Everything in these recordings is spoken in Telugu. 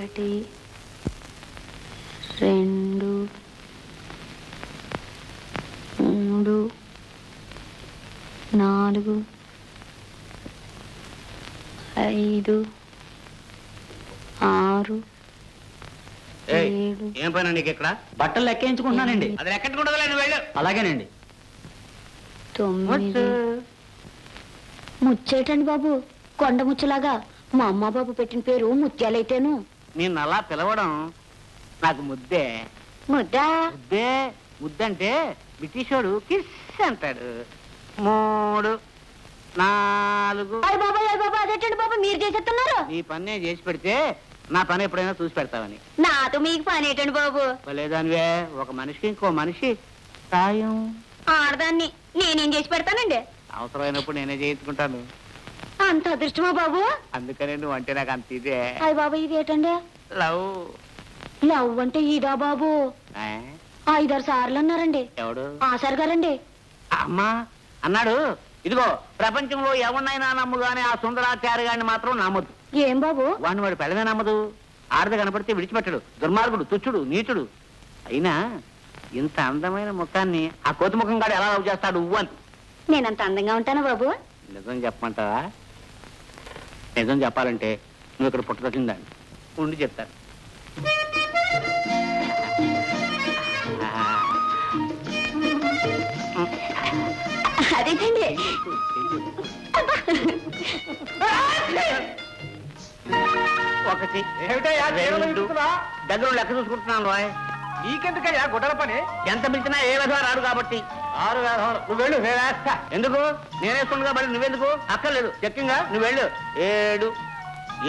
1 2 3 4 5 6 7 ఏం పని నీకు ఇక్కడ? బట్టలు లెక్కించుకుంటున్నానండి. అది లెక్కెట్టుకుంటుందిలే, నువ్వు వెళ్ళు. అలాగేనండి. 9 ముచ్చేటండి బాబు, కొండ ముచ్చలాగా. మా అమ్మ బాబు పెట్టిన పేరు ముత్యాలైతేను. నిన్ను అలా పిలవడం నాకు ముద్దే. ముద్దా? ముద్దే. ముద్దంటే బ్రిటిషోడు కిస్ అంటాడు. 3 4 అయ్య బాబా అదేటండి బాబు మీరు చేసేస్తున్నారు? నీ పని నేను చేసి పెడితే నా పని ఎప్పుడైనా చూసి పెడతావని. నాతో మీకు పని ఏంటండి బాబు? లేదానివే, ఒక మనిషికి ఇంకో మనిషి సాయం. ఆడదాన్ని నేనేం చేసి పెడతానండి? అవసరమైనప్పుడు నేనే చేయించుకుంటాను. అంత అదృష్టమా బాబు? అందుకనే నువ్వు అంటే నాకు అంత ఇదే. అయ్య బాబా ఇదేటండి? లవ్. లవ్ అంటే ఇదా బాబు? 5-6 సార్లు అన్నారండి. ఎవడు? ఆసార్ గారండి. అమ్మా అన్నాడు. ఇదిగో, ప్రపంచంలో ఎవరినైనా నమ్ముగానే ఆ సుందరాచార్య గారిని మాత్రం నమ్మదు. ఏం బాబు? వాడిని వాడు పెళ్ళమే నమ్మదు. ఆడది కనపడితే విడిచిపెట్టడు. దుర్మార్గుడు, తుచ్చుడు, నీచుడు. అయినా ఇంత అందమైన ముఖాన్ని ఆ కోతి ముఖం గాడు ఎలా లవ్ చేస్తాడు అని. నేనంత అందంగా ఉంటానా బాబు? నిజం చెప్పమంటావా? నిజం చెప్పాలంటే నువ్వు ఇక్కడ పుట్టదొచ్చిందండి. ఉండి చెప్తాను. అదేంటండి? ఒకటి దగ్గర లెక్క చూసుకుంటున్నాను రాయ్. నీకెందుకయ్యా గుడ్డల పని? ఎంత పిలిచినా ఏ విధంగా రాడు కాబట్టి. 6 వేధవాలు. నువ్వు వెళ్ళు, నేను వేస్తా. ఎందుకు? నేనేస్తుండగా బలి నువ్వెందుకు? అక్కర్లేదు, చెక్కింగా నువ్వు వెళ్ళు. 7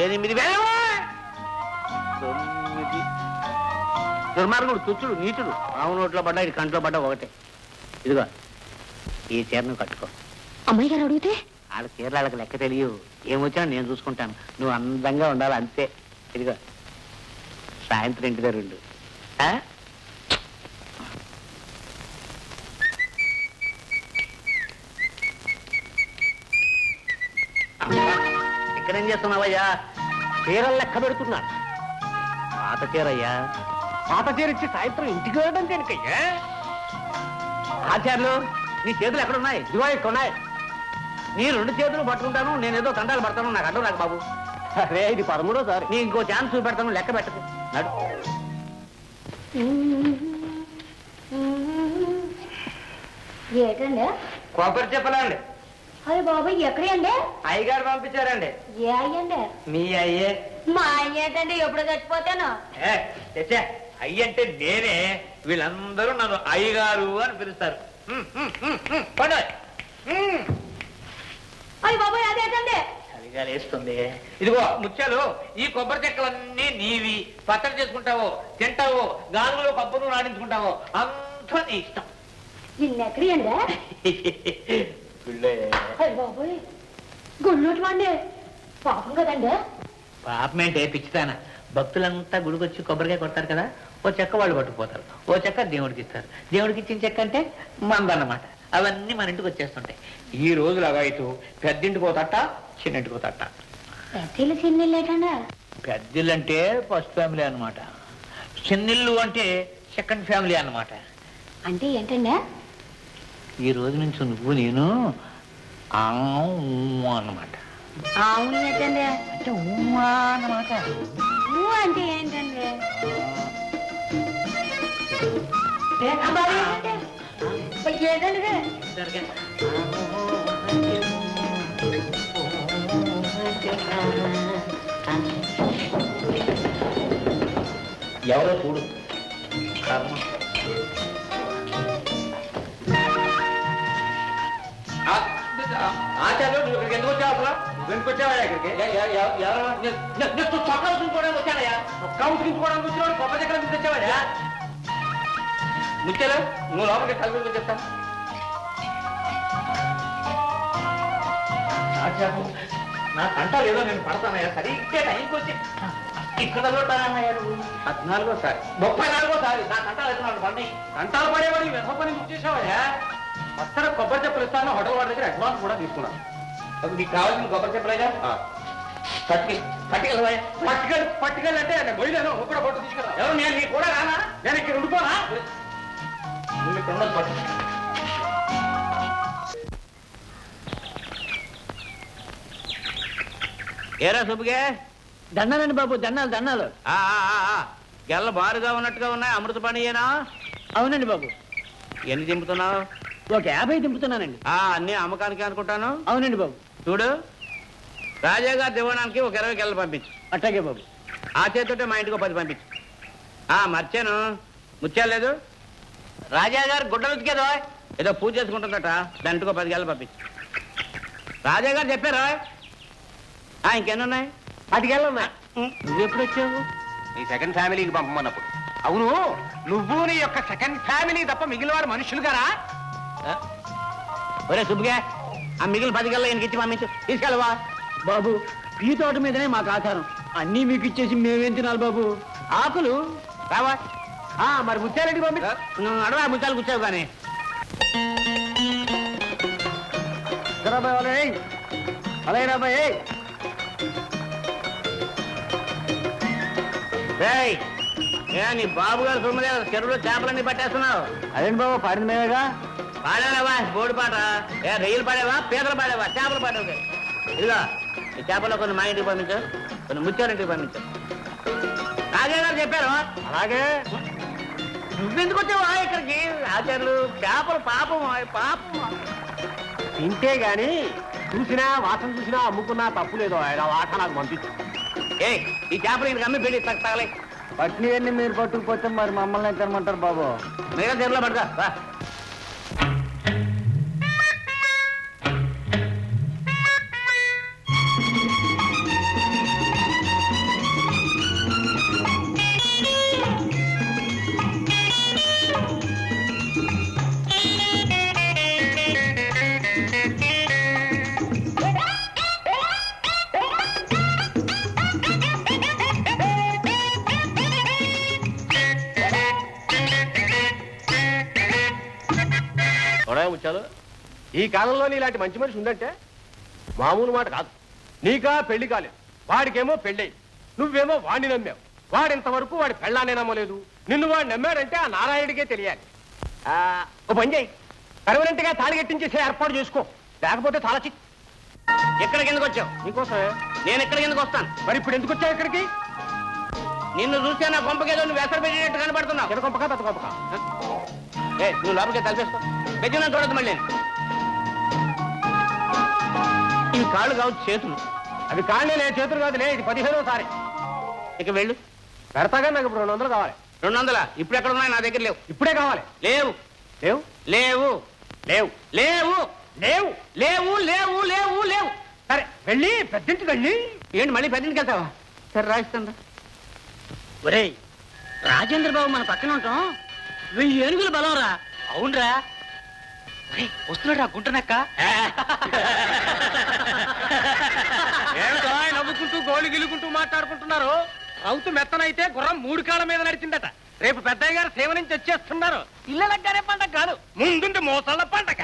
8 వేలు. 9. దుర్మార్గుడు, తుచ్చుడు, నీచుడు. రావు నోట్లో పడ్డా ఇది కంట్లో పడ్డా ఒకటే. ఇదిగో ఈ చీరను కట్టుకో. అమ్మాయి గారు అడిగితే? వాళ్ళ చీరలు వాళ్ళకి లెక్క తెలియవు. ఏమొచ్చినా నేను చూసుకుంటాను. నువ్వు అందంగా ఉండాలి అంతే. ఇదిగో సాయంత్రం ఇంటి దగ్గర ఉండు. ఇక్కడేం చేస్తున్నావయ్యా? చీరలు లెక్క పెడుతున్నాను. పాత చీరయ్యా. పాత చీర ఇచ్చి సాయంత్రం ఇంటికి వెళ్ళడం దేనికయ్యా? ఆచార్యులు, నీ చేతులు ఎక్కడున్నాయి? ఇదిగో ఇక్కడ ఉన్నాయి. నీ 2 చేతులు పట్టుకుంటాను, నేనేదో తండాలు పడతాను. నాకు అడ్డం నాకు బాబు. అరే ఇది 13సారి. నీ ఇంకో ఛాన్స్ చూపెడతాను, లెక్క పెట్టకు. నడు. ఏటండి? కొబ్బరి చెప్పలండి. అరే బాబాయ్ ఎక్కడండి? అయ్యగారు పంపించారండి. ఏ అయ్యండి? మీ అయ్యే. మా అయ్యేటండి, ఎప్పుడు చచ్చిపోతాను. అయ్యంటే నేనే. వీళ్ళందరూ నన్ను అయ్యగారు అని పిలుస్తారు. అయ్య బాబాయ్ అదేటండి? చలిగా లేస్తుంది. ఇదిగో ముత్యాలు, ఈ కొబ్బరి చెక్కలన్నీ నీవి. పచ్చడి చేసుకుంటావో, తింటావో, గాలులో కొబ్బరి నాడించుకుంటావో అంతా నీ ఇష్టం. ఇన్నెక్కడండి? అయ్య బాబాయ్ గుళ్ళోటి వాండి. పాపం కదండి. పాపమేంటే పిచ్చితానా? భక్తులంతా గుడికొచ్చి కొబ్బరికాయ కొడతారు కదా, ఓ చెక్క వాళ్ళు పట్టుకుపోతారు, ఓ చెక్క దేవుడికి ఇస్తారు. దేవుడికి ఇచ్చిన చెక్క అంటే మందన్నమాట. అవన్నీ మన ఇంటికి వచ్చేస్తుంటాయి. ఈ రోజులు అవాయితూ పెద్దింటికో తట్ట, చిన్నింటికో తట్ట. పెద్దిల్లు చిన్నిల్లు ఏటండి? పెద్దిల్లు అంటే ఫస్ట్ ఫ్యామిలీ అనమాట. చిన్నిల్లు అంటే సెకండ్ ఫ్యామిలీ అన్నమాట. అంటే ఏంటండి? ఈ రోజు నుంచి నువ్వు నేను అన్నమాట. అవును ఏంటండి? అంటే ఉమ్మా అన్నమాట. అంటే ఏంటండి? ఎవరో చూడు. ఆచార్యులు, నువ్వు ఇక్కడికి ఎందుకు వచ్చావు? అసలు వెనుక వచ్చావా? ఇక్కడికి చొక్కాలు చూసుకోవడానికి వచ్చానయ్యా. చొక్కాలు చూసుకోవడానికి వచ్చిన కొబ్బరి దగ్గర నుంచి వచ్చావయ్యా. ముచ్చాలు, నువ్వు లోపలికి కలిపి చెప్తా. ఆచార్యులు, నా కంట లేదో నేను పడతానయ్యా. సరిగ్గా టైంకి వచ్చి ఇక్కడ కొట్టానయ్యా. 14సారి 34సారి నా కంటాలు అయితే పండి. కంటాలు పడేవాడి వెనక పని బుక్ చేసావయ్యా. అక్కడ కొబ్బరి చెప్పులు ఇస్తాను. హోటల్ వాడి దగ్గర అడ్వాన్స్ కూడా తీసుకున్నాను. నీకు కావాల్సిన కొబ్బరి చెప్పులేగా. పట్టుకెళ్ళంటే బయలుదేరు ఒక్కడ పట్టు తీసుకెళ్ళా ఎవరు నేను నీ కూడా రానా? నేను ఇక్కడ ఉండిపోనా నువ్వు ఇక్కడ ఉండదు పట్టు. ఏరా సుబ్బుగే? దండాలండి బాబు, దండాలు దండాలు. గెల్ల బారుగా ఉన్నట్టుగా ఉన్నాయి, అమృతపాణియేనా? అవునండి బాబు. ఎన్ని దింపుతున్నావు? ఒక 50 దింపుతున్నానండి. అన్ని అమ్మకానికి అనుకుంటాను. అవునండి బాబు. చూడు, రాజా గారి దివ్వడానికి ఒక 20 గెల్లలు పంపించు. అట్టాగే బాబు. ఆ చేతుంటే మా ఇంటికి 10 పంపించు. మర్చాను, ముచ్చాలేదు. రాజా గారు గుడ్డలు ఉతికేదో ఏదో పూజ చేసుకుంటుందట, దాంట్లో 10 గెల్లలు పంపించు. రాజా గారు చెప్పారా? ఇంకెన్ని ఉన్నాయి? 10 గెలలు ఉన్నాయి. నువ్వు ఎప్పుడు వచ్చావు? నీ సెకండ్ ఫ్యామిలీకి పంపమన్నప్పుడు. అవును, నువ్వు నీ యొక్క సెకండ్ ఫ్యామిలీ తప్ప మిగిలిన వారు మనుషులు గారా? ఒరే సుబ్బుగా, ఆ మిగిలిన 10 గెల్లలు ఈయనకి ఇచ్చి పంపించు. తీసుకెళ్ళవా? బాబు, ఈ తోట మీదనే మాకు ఆధారం. అన్నీ మీకు ఇచ్చేసి మేమేం తినాలి బాబు? ఆకులు రావా? మరి ముత్యాలంటికి పంపి. నువ్వు అడవా, ముచ్చాలు కూర్చావు కానీ. అలాగే రాబాయ్. నీ బాబు గారు సొమ్ముదే చెరువులో చేపలన్నీ పట్టేస్తున్నావు. అదేంటి బాబు, పాడింది మేమేగా. పాడావా బోడి పాట? రొయ్యలు పాడావా, పీతలు పాడావా, చేపలు పాడావు? ఇదిగా ఈ చేపల్లో కొన్ని మా ఇంటికి పంపించు, కొన్ని ముత్యాలింటికి పంపించు. రాజా గారు చెప్పారు. అలాగే. నువ్వెందుకు వచ్చావా ఇక్కడికి? ఆచార్యులు చేపలు పాపం పాపం. తింటే గాని చూసినా వాసన చూసినా అమ్ముకున్నా తప్పు లేదు. ఆయన వాట నాకు పంపించు. ఈ చేపలు ఇంటికి అమ్మి పెళ్లి తగలే. పట్టినవన్నీ మీరు పట్టుకుపోతే మరి మమ్మల్ని ఏం తినమంటారు బాబు? మిగతా చెరువులో పడతా రా. ముచ్చాలు, ఈ కాలంలో ఇలాంటి మంచి మనిషి ఉందంటే మామూలు మాట కాదు. నీకా పెళ్లి కాలేదు, వాడికేమో పెళ్ళై, నువ్వేమో వాడిని నమ్మావు. వాడింతవరకు వాడి పెళ్ళానే నమ్మలేదు. నిన్ను వాడు నమ్మాడంటే ఆ నారాయణుడికే తెలియాలి. ఓ పని చేయి, పర్మనెంట్ గా తాళి కట్టించేసే ఏర్పాటు చేసుకో, లేకపోతే చాలా చిక్. ఎక్కడికి ఎందుకు వచ్చావు? నీకోసమే. నేను ఎక్కడికి ఎందుకు వస్తాను? మరి ఇప్పుడు ఎందుకు వచ్చావు ఇక్కడికి? నిన్ను చూస్తే నా కొంపకేదో నువ్వు వెసరు పెట్టినట్టు కనబడుతున్నావు. చిన్న కొంపక పెద్ద కొంపక. నువ్వు లోపలికి తలపేసుకో, పెద్ద చూడదు మళ్ళీ. ఇవి కాళ్ళు కావచ్చు, చేతులు. అవి కాళ్ళే, చేతులు కాదులే. ఇది 15వ. ఇక వెళ్ళు. పెడతాగా నాకు ఇప్పుడు 200 కావాలి. 200? ఇప్పుడు ఎక్కడ ఉన్నాయి? నా దగ్గర లేవు. ఇప్పుడే కావాలి. లేవు లేవు లేవు లేవు లేవు లేవు లేవు లేవు లేవు లేవు. సరే వెళ్ళి పెద్దింటికి వెళ్ళి. ఏంటి మళ్ళీ పెద్దింటికి వెళ్తావా? సరే రాయిస్తాను. ఒరేయ్, రాజేంద్ర బాబు మన పక్కన ఉంటాం. 1000 ఏనుగుల బలం రా. అవునరా, వస్తున్నాడు రా గుంటనక్క. ఏమిటో నవ్వుకుంటూ గోళి గిలుకుంటూ మాట్లాడుకుంటున్నారు. రౌతు మెత్తనైతే గుర్రం 3 కాళ్ళ మీద నడిచిందట. రేపు పెద్దయ్య గారు సేవ నుంచి వచ్చేస్తున్నారు. పిల్లలకి పండగ కాదు, ముందుండి మోసాల పండగ.